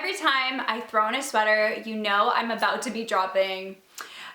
Every time I throw on a sweater, you know I'm about to be dropping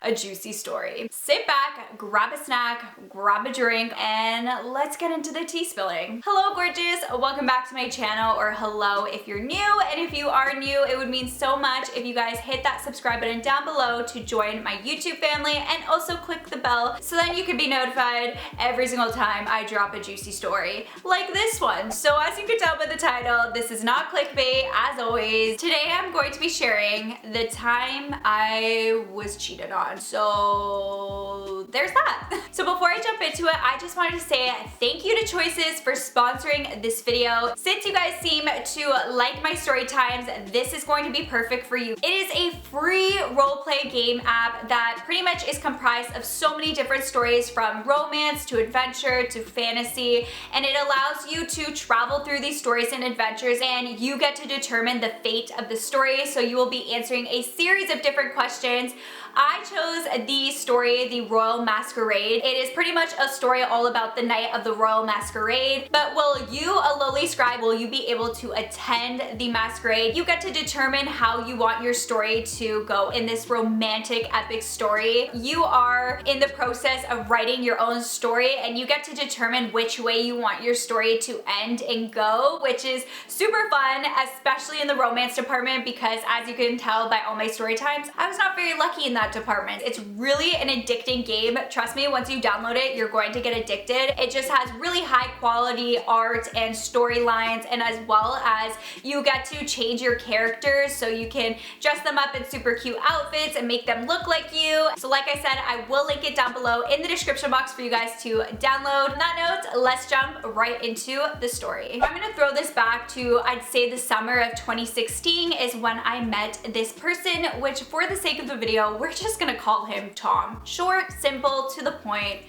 a juicy story. Sit back, grab a snack, grab a drink, and let's get into the tea spilling. Hello gorgeous, welcome back to my channel, or hello if you're new, and if you are new, it would mean so much if you guys hit that subscribe button down below to join my YouTube family, and also click the bell so then you can be notified every single time I drop a juicy story like this one. So as you can tell by the title, this is not clickbait as always. Today I'm going to be sharing the time I was cheated on. So there's that. So before I jump into it, I just wanted to say thank you to Choices for sponsoring this video. Since you guys seem to like my story times, this is going to be perfect for you. It is a free roleplay game app that pretty much is comprised of so many different stories, from romance to adventure to fantasy, and it allows you to travel through these stories and adventures, and you get to determine the fate of the story. So you will be answering a series of different questions. I chose the story, The Royal Masquerade. It is pretty much a story all about the night of the Royal Masquerade, but will you, a lowly scribe, will you be able to attend the masquerade? You get to determine how you want your story to go in this romantic epic story. You are in the process of writing your own story, and you get to determine which way you want your story to end and go, which is super fun, especially in the romance department, because as you can tell by all my story times, I was not very lucky in that department. It's really an addicting game. Trust me, once you download it, you're going to get addicted. It just has really high quality art and storylines, and as well as you get to change your characters so you can dress them up in super cute outfits and make them look like you. So like I said, I will link it down below in the description box for you guys to download. On that note, let's jump right into the story. I'm gonna throw this back to, I'd say, the summer of 2016 is when I met this person, which for the sake of the video, we're just gonna call him Tom. Short, simple, to the point.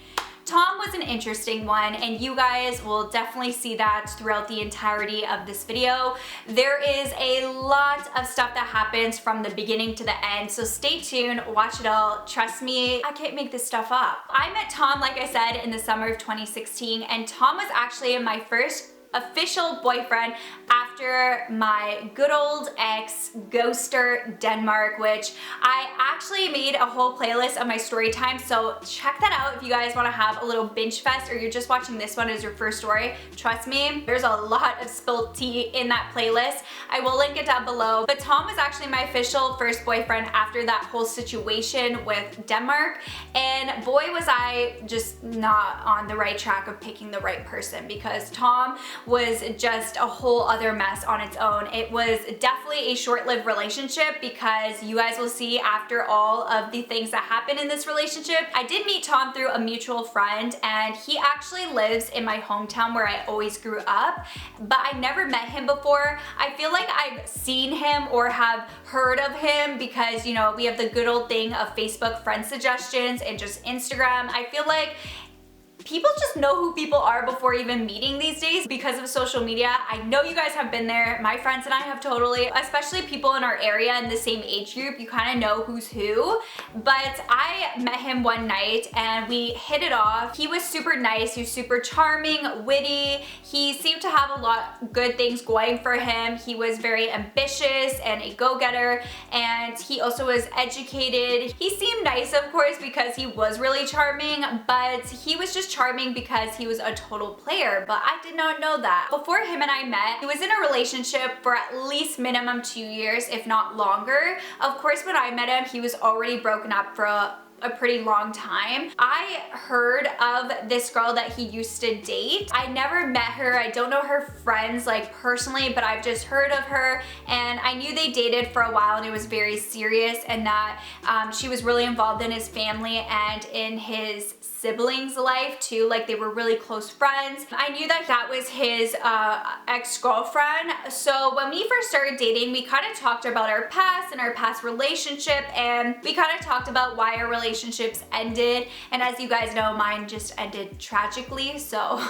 Tom was an interesting one, and you guys will definitely see that throughout the entirety of this video. There is a lot of stuff that happens from the beginning to the end, so stay tuned, watch it all. Trust me, I can't make this stuff up. I met Tom, like I said, in the summer of 2016, and Tom was actually my first official boyfriend after my good old ex ghoster Denmark, which I actually made a whole playlist of my story time, so check that out if you guys want to have a little binge fest, or you're just watching this one as your first story. Trust me, there's a lot of spilled tea in that playlist. I will link it down below. But Tom was actually my official first boyfriend after that whole situation with Denmark, and boy was I just not on the right track of picking the right person, because Tom was just a whole other mess on its own. It was definitely a short-lived relationship, because you guys will see after all of the things that happened in this relationship. I did meet Tom through a mutual friend, and he actually lives in my hometown where I always grew up, but I never met him before. I feel like I've seen him or have heard of him because, you know, we have the good old thing of Facebook friend suggestions and just Instagram. I feel like people just know who people are before even meeting these days because of social media. I know you guys have been there. My friends and I have totally, especially people in our area in the same age group, you kind of know who's who. But I met him one night and we hit it off. He was super nice. He was super charming, witty. He seemed to have a lot of good things going for him. He was very ambitious and a go-getter, and he also was educated. He seemed nice, of course, because he was really charming, but he was just charming because he was a total player, but I did not know that. Before him and I met, he was in a relationship for at least minimum 2 years, if not longer. Of course, when I met him, he was already broken up for a pretty long time. I heard of this girl that he used to date. I never met her. I don't know her friends like personally, but I've just heard of her, and I knew they dated for a while and it was very serious, and that she was really involved in his family and in his siblings' life too, like they were really close friends. I knew that that was his ex-girlfriend. So when we first started dating, we kind of talked about our past and our past relationship, and we kind of talked about why our relationships ended. And as you guys know, mine just ended tragically, so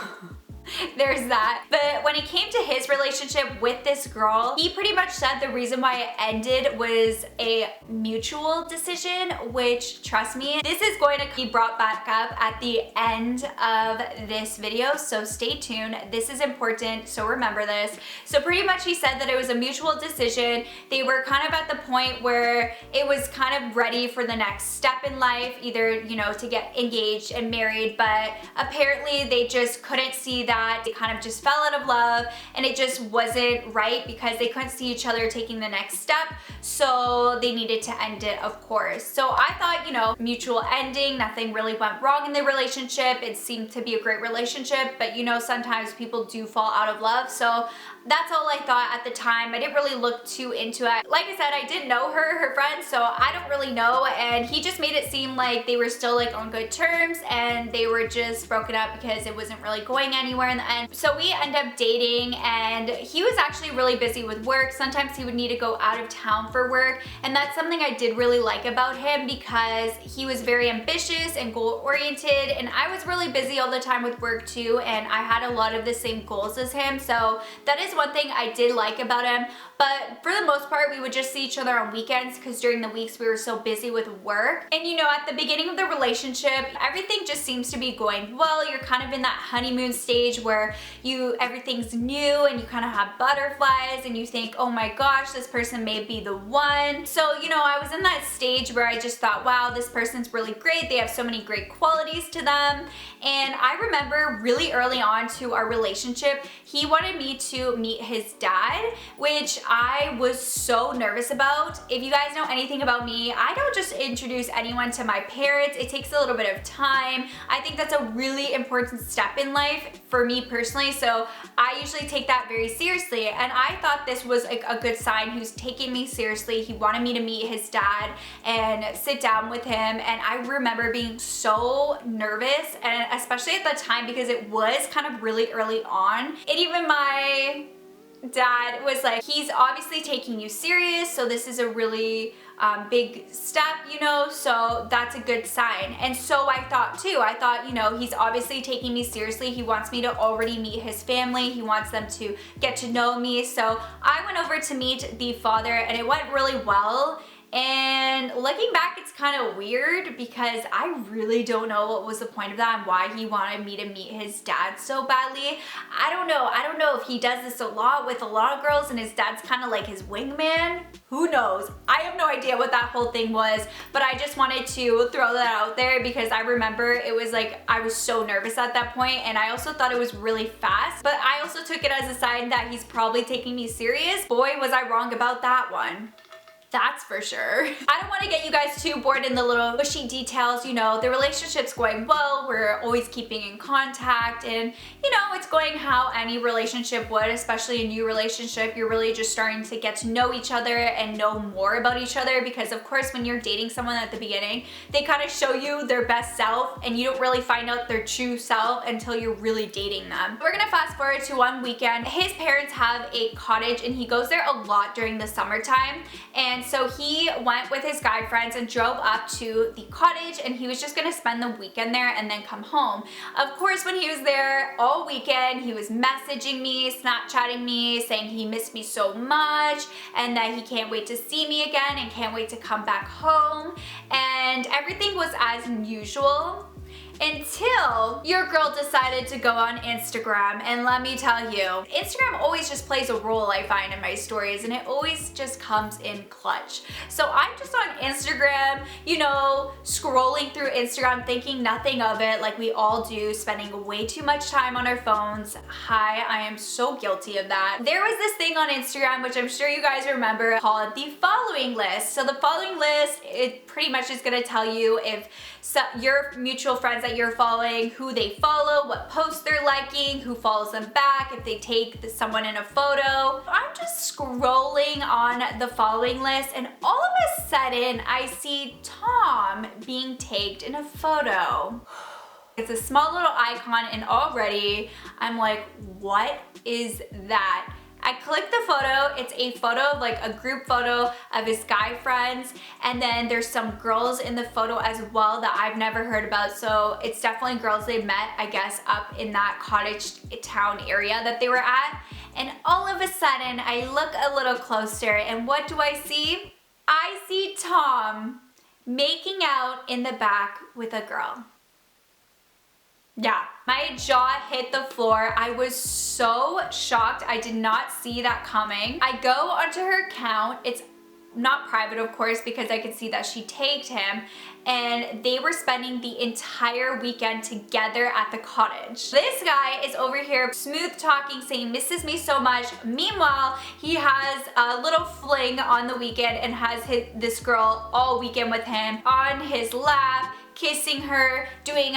There's that. But when it came to his relationship with this girl, he pretty much said the reason why it ended was a mutual decision, which, trust me, this is going to be brought back up at the end of this video, so stay tuned. This is important, so remember this. So pretty much he said that it was a mutual decision. They were kind of at the point where it was kind of ready for the next step in life, either, you know, to get engaged and married, but apparently they just couldn't see that. They kind of just fell out of love, and it just wasn't right because they couldn't see each other taking the next step, so they needed to end it, of course. So I thought, you know, mutual ending, nothing really went wrong in the relationship. It seemed to be a great relationship, but you know, sometimes people do fall out of love, so that's all I thought at the time. I didn't really look too into it. Like I said, I didn't know her friend, so I don't really know, and he just made it seem like they were still like on good terms and they were just broken up because it wasn't really going anywhere in the end. So we ended up dating, and he was actually really busy with work. Sometimes he would need to go out of town for work, and that's something I did really like about him because he was very ambitious and goal-oriented, and I was really busy all the time with work too, and I had a lot of the same goals as him, so that is one thing I did like about him. But for the most part, we would just see each other on weekends because during the weeks we were so busy with work. And you know, at the beginning of the relationship, everything just seems to be going well. You're kind of in that honeymoon stage where everything's new and you kind of have butterflies and you think, oh my gosh, this person may be the one. So, you know, I was in that stage where I just thought, wow, this person's really great. They have so many great qualities to them. And I remember really early on to our relationship, he wanted me to meet his dad, which I was so nervous about. If you guys know anything about me, I don't just introduce anyone to my parents. It takes a little bit of time. I think that's a really important step in life for me personally, so I usually take that very seriously, and I thought this was like a good sign. He was taking me seriously. He wanted me to meet his dad and sit down with him, and I remember being so nervous, and especially at the time because it was kind of really early on. And even my dad was like, he's obviously taking you serious, so this is a really big step, you know, so that's a good sign. And so I thought too, you know, he's obviously taking me seriously. He wants me to already meet his family. He wants them to get to know me. So I went over to meet the father, and it went really well. And looking back, it's kind of weird because I really don't know what was the point of that and why he wanted me to meet his dad so badly. I don't know if he does this a lot with a lot of girls and his dad's kind of like his wingman. Who knows? I have no idea what that whole thing was, but I just wanted to throw that out there because I remember it was like, I was so nervous at that point, and I also thought it was really fast, but I also took it as a sign that he's probably taking me serious. Boy, was I wrong about that one. That's for sure. I don't want to get you guys too bored in the little mushy details. You know, the relationship's going well. We're always keeping in contact, and you know, it's going how any relationship would, especially a new relationship. You're really just starting to get to know each other and know more about each other, because of course when you're dating someone at the beginning, they kind of show you their best self, and you don't really find out their true self until you're really dating them. We're gonna fast forward to one weekend. His parents have a cottage, and he goes there a lot during the summertime, and so he went with his guy friends and drove up to the cottage, and he was just gonna spend the weekend there and then come home. Of course, when he was there all weekend, he was messaging me, Snapchatting me, saying he missed me so much and that he can't wait to see me again and can't wait to come back home. And everything was as usual until your girl decided to go on Instagram. And let me tell you, Instagram always just plays a role, I find, in my stories, and it always just comes in clutch. So I'm just on Instagram, you know, scrolling through Instagram, thinking nothing of it, like we all do, spending way too much time on our phones. Hi, I am so guilty of that. There was this thing on Instagram, which I'm sure you guys remember, called the following list. So the following list, it pretty much is gonna tell you if your mutual friends that you're following, who they follow, what posts they're liking, who follows them back, if they take someone in a photo. I'm just scrolling on the following list, and all of a sudden I see Tom being tagged in a photo. It's a small little icon, and already I'm like, what is that? I clicked the photo. It's a photo of like a group photo of his guy friends, and then there's some girls in the photo as well that I've never heard about. So it's definitely girls they met, I guess, up in that cottage town area that they were at. And all of a sudden, I look a little closer, and what do I see? I see Tom making out in the back with a girl. Yeah, my jaw hit the floor. I was so shocked. I did not see that coming. I go onto her account. It's not private, of course, because I could see that she tagged him, and they were spending the entire weekend together at the cottage. This guy is over here smooth talking, saying misses me so much. Meanwhile, he has a little fling on the weekend and has this girl all weekend with him on his lap, kissing her, doing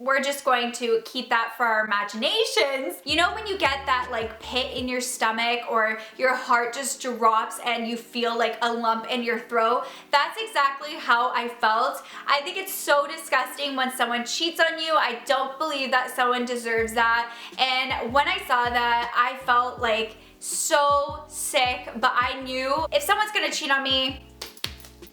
we're just going to keep that for our imaginations. You know when you get that like pit in your stomach, or your heart just drops and you feel like a lump in your throat? That's exactly how I felt. I think it's so disgusting when someone cheats on you. I don't believe that someone deserves that. And when I saw that, I felt like so sick, but I knew if someone's gonna cheat on me,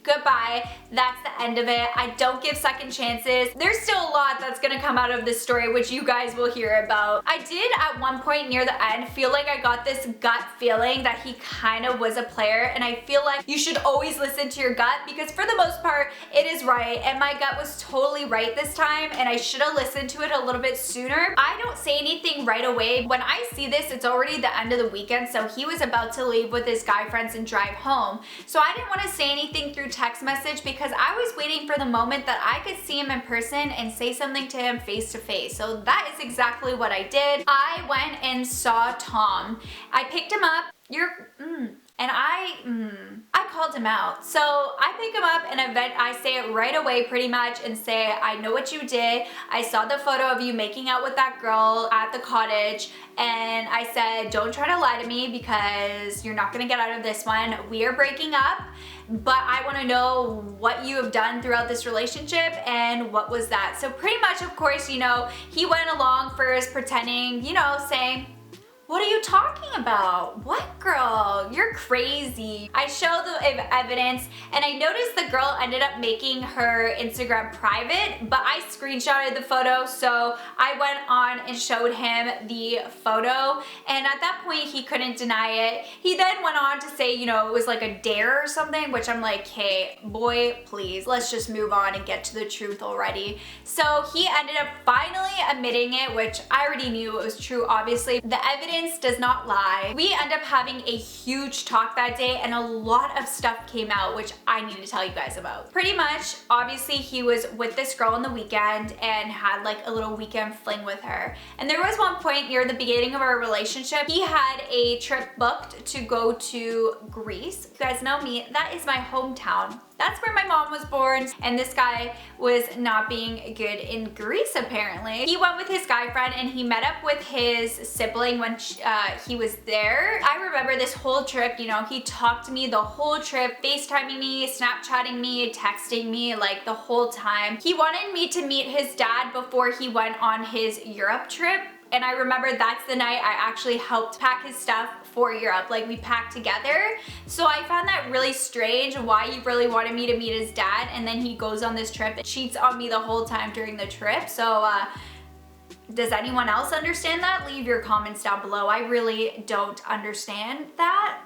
goodbye. That's the end of it. I don't give second chances. There's still a lot that's gonna come out of this story, which you guys will hear about. I did at one point near the end feel like I got this gut feeling that he kind of was a player, and I feel like you should always listen to your gut, because for the most part it is right, and my gut was totally right this time, and I should have listened to it a little bit sooner. I don't say anything right away. When I see this, it's already the end of the weekend, so he was about to leave with his guy friends and drive home. So I didn't want to say anything through text message, because I was waiting for the moment that I could see him in person and say something to him face to face. So that is exactly what I did. I went and saw Tom. I picked him up. And I called him out. So I pick him up and I say it right away pretty much, and say, I know what you did. I saw the photo of you making out with that girl at the cottage, and I said, don't try to lie to me, because you're not gonna get out of this one. We are breaking up, but I wanna know what you have done throughout this relationship, and what was that? So pretty much, of course, you know, he went along first pretending, you know, saying, what are you talking about? What girl? You're crazy. I show the evidence, and I noticed the girl ended up making her Instagram private, but I screenshotted the photo, so I went on and showed him the photo, and at that point he couldn't deny it. He then went on to say, you know, it was like a dare or something, which I'm like, hey, boy, please, let's just move on and get to the truth already. So he ended up finally admitting it, which I already knew it was true, obviously. The evidence does not lie. We end up having a huge talk that day, and a lot of stuff came out, which I need to tell you guys about. Pretty much, obviously, he was with this girl on the weekend and had like a little weekend fling with her. And there was one point near the beginning of our relationship, he had a trip booked to go to Greece. You guys know me, that is my hometown. That's where my mom was born, and this guy was not being good in Greece, apparently. He went with his guy friend, and he met up with his sibling when he was there. I remember this whole trip, you know, he talked to me the whole trip, FaceTiming me, Snapchatting me, texting me, like the whole time. He wanted me to meet his dad before he went on his Europe trip. And I remember that's the night I actually helped pack his stuff for Europe. Like, we packed together. So I found that really strange, why he really wanted me to meet his dad, and then he goes on this trip and cheats on me the whole time during the trip. So does anyone else understand that? Leave your comments down below. I really don't understand that,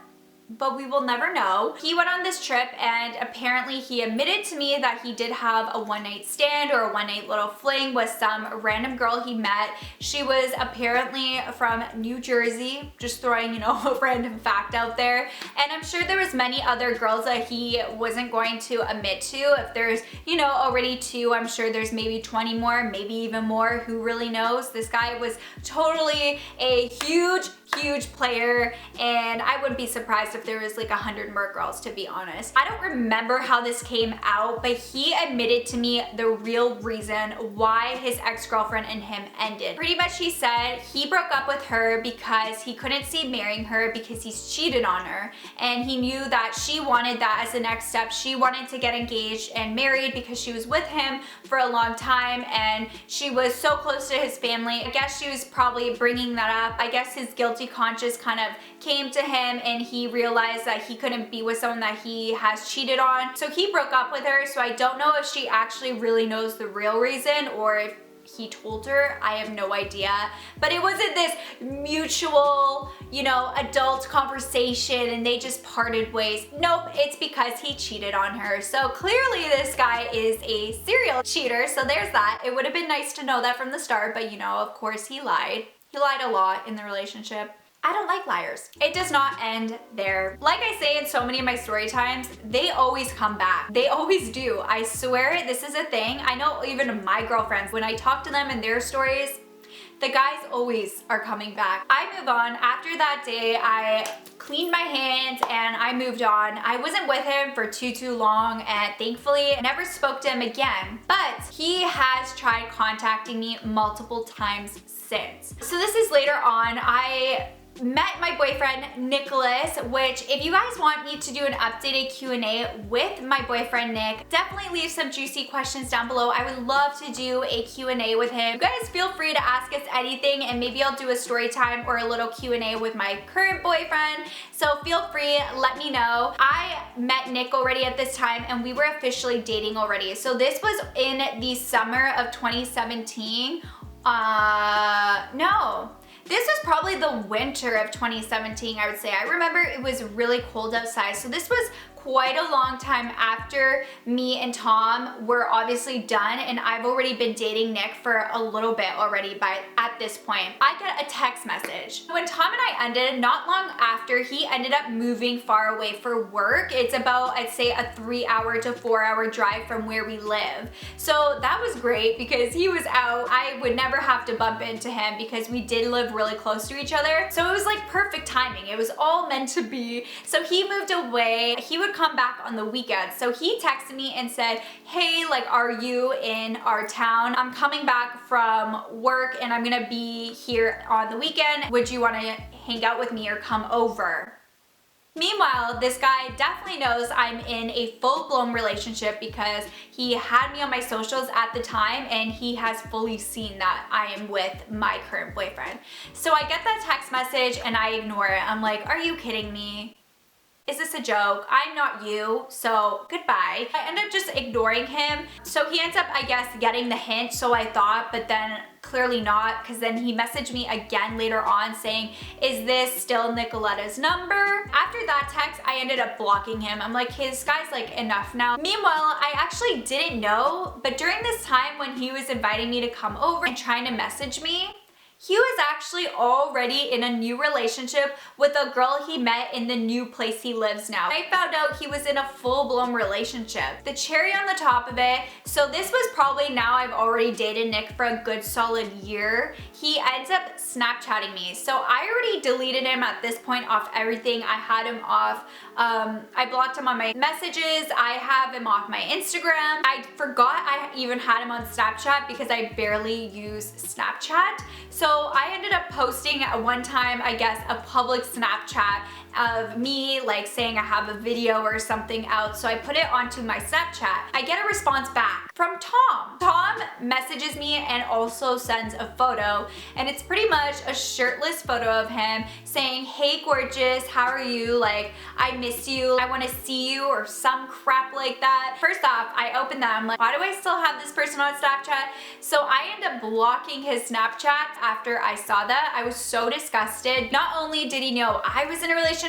but we will never know. He went on this trip, and apparently he admitted to me that he did have a one-night stand or a one-night little fling with some random girl he met. She was apparently from New Jersey, just throwing, you know, a random fact out there. And I'm sure there was many other girls that he wasn't going to admit to. If there's, you know, already 2, I'm sure there's maybe 20 more, maybe even more. Who really knows? This guy was totally a huge player, and I wouldn't be surprised if there was like 100 more girls, to be honest. I don't remember how this came out, but he admitted to me the real reason why his ex-girlfriend and him ended. Pretty much he said he broke up with her because he couldn't see marrying her because he's cheated on her, and he knew that she wanted that as the next step. She wanted to get engaged and married because she was with him for a long time, and she was so close to his family. I guess she was probably bringing that up. I guess his guilt guilty conscience kind of came to him and he realized that he couldn't be with someone that he has cheated on. So he broke up with her. So I don't know if she actually really knows the real reason or if he told her. I have no idea. But it wasn't this mutual, you know, adult conversation and they just parted ways. Nope, it's because he cheated on her. So clearly this guy is a serial cheater. So there's that. It would have been nice to know that from the start, but you know, of course he lied. He lied a lot in the relationship. I don't like liars. It does not end there. Like I say in so many of my story times, they always come back. They always do. I swear this is a thing. I know even my girlfriends, when I talk to them in their stories, the guys always are coming back. I move on. After that day, I cleaned my hands and I moved on. I wasn't with him for too long and thankfully I never spoke to him again. But he has tried contacting me multiple times since. So this is later on. I met my boyfriend Nicholas, which if you guys want me to do an updated Q&A with my boyfriend Nick, definitely leave some juicy questions down below. I would love to do a Q&A with him. You guys feel free to ask us anything and maybe I'll do a story time or a little Q&A with my current boyfriend. So feel free, let me know. I met Nick already at this time and we were officially dating already. So this was in the summer of 2017. No. This was probably the winter of 2017, I would say. I remember it was really cold outside. So this was quite a long time after me and Tom were obviously done, and I've already been dating Nick for a little bit already at this point. I get a text message. When Tom and I ended, not long after, he ended up moving far away for work. It's about, I'd say, a 3-hour to 4-hour drive from where we live. So that was great because he was out. I would never have to bump into him because we did live really close to each other. So it was like perfect timing. It was all meant to be. So he moved away. He would come back on the weekends. So he texted me and said, hey, like, are you in our town? I'm coming back from work and I'm gonna be here on the weekend. Would you wanna hang out with me or come over? Meanwhile, this guy definitely knows I'm in a full-blown relationship because he had me on my socials at the time and he has fully seen that I am with my current boyfriend. So I get that text message and I ignore it. I'm like, are you kidding me? Is this a joke? I'm not you, so goodbye. I end up just ignoring him. So he ends up, I guess, getting the hint, so I thought, but then clearly not, because then he messaged me again later on saying, is this still Nicoletta's number? After that text, I ended up blocking him. I'm like, hey, this guy's like, enough now. Meanwhile, I actually didn't know, but during this time when he was inviting me to come over and trying to message me, he was actually already in a new relationship with a girl he met in the new place he lives now. I found out he was in a full-blown relationship. The cherry on the top of it, so this was probably, now I've already dated Nick for a good solid year. He ends up Snapchatting me. So I already deleted him at this point off everything. I had him off. I blocked him on my messages. I have him off my Instagram. I forgot I even had him on Snapchat because I barely use Snapchat. So I ended up posting at one time, I guess, a public Snapchat of me like saying I have a video or something out. So I put it onto my Snapchat. I get a response back from Tom. Tom messages me and also sends a photo, and it's pretty much a shirtless photo of him saying, hey gorgeous, how are you? Like, I miss you, I want to see you, or some crap like that. First off, I opened that, I'm like, why do I still have this person on Snapchat? So I end up blocking his Snapchat after I saw that. I was so disgusted. Not only did he know I was in a relationship,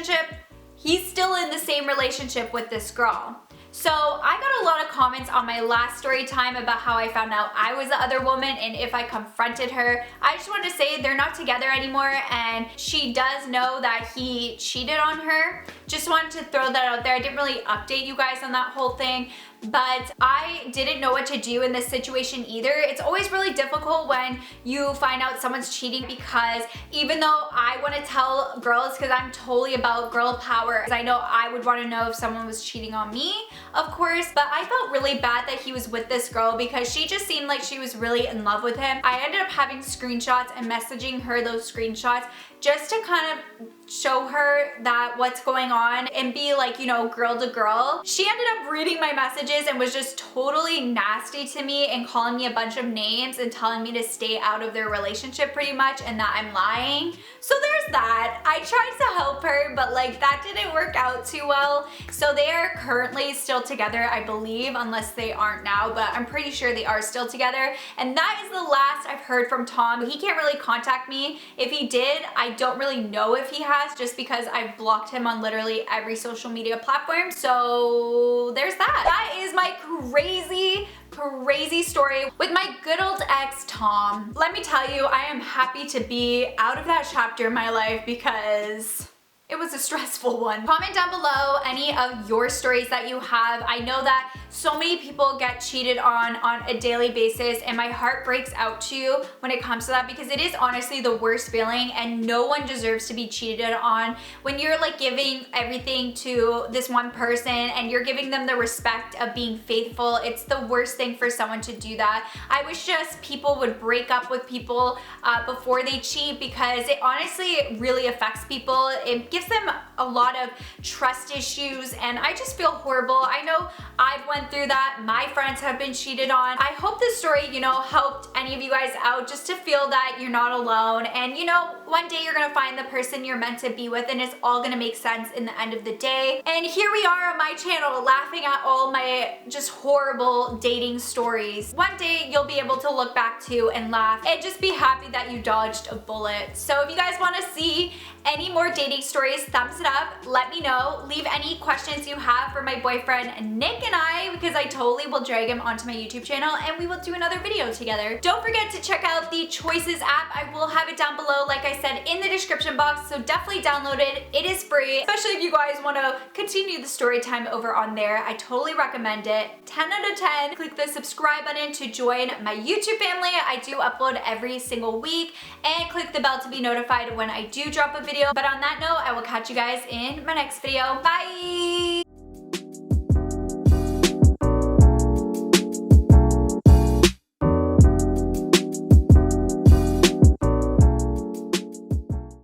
he's still in the same relationship with this girl. So I got a lot of comments on my last story time about how I found out I was the other woman and if I confronted her. I just wanted to say they're not together anymore and she does know that he cheated on her. Just wanted to throw that out there. I didn't really update you guys on that whole thing, but I didn't know what to do in this situation either. It's always really difficult when you find out someone's cheating, because even though I want to tell girls, because I'm totally about girl power, I know I would want to know if someone was cheating on me, of course, but I felt really bad that he was with this girl because she just seemed like she was really in love with him. I ended up having screenshots and messaging her those screenshots just to kind of show her that what's going on and be like, you know, girl to girl. She ended up reading my messages and was just totally nasty to me and calling me a bunch of names and telling me to stay out of their relationship pretty much and that I'm lying. So there's that. I tried to help her, but like that didn't work out too well. So they are currently still together, I believe, unless they aren't now, but I'm pretty sure they are still together. And that is the last I've heard from Tom. He can't really contact me. If he did, I don't really know if he has, just because I've blocked him on literally every social media platform. So there's that. That is my crazy story with my good old ex, Tom. Let me tell you, I am happy to be out of that chapter in my life because it was a stressful one. Comment down below any of your stories that you have. I know that so many people get cheated on a daily basis, and my heart breaks out to you when it comes to that, because it is honestly the worst feeling and no one deserves to be cheated on. When you're like giving everything to this one person and you're giving them the respect of being faithful, it's the worst thing for someone to do that. I wish just people would break up with people before they cheat, because it honestly really affects people. It gives them a lot of trust issues, and I just feel horrible. I know I've went through that. My friends have been cheated on. I hope this story, you know, helped any of you guys out, just to feel that you're not alone, and you know, one day you're gonna find the person you're meant to be with, and it's all gonna make sense in the end of the day. And here we are on my channel laughing at all my just horrible dating stories. One day you'll be able to look back to and laugh and just be happy that you dodged a bullet. So if you guys want to see any more dating stories, thumbs it up, let me know. Leave any questions you have for my boyfriend Nick and I, because I totally will drag him onto my YouTube channel and we will do another video together. Don't forget to check out the Choices app. I will have it down below, like I said, in the description box, so definitely download it. It is free, especially if you guys want to continue the story time over on there. I totally recommend it. 10 out of 10. Click the subscribe button to join my YouTube family. I do upload every single week, and click the bell to be notified when I do drop a video. But on that note, I will catch you guys in my next video. Bye!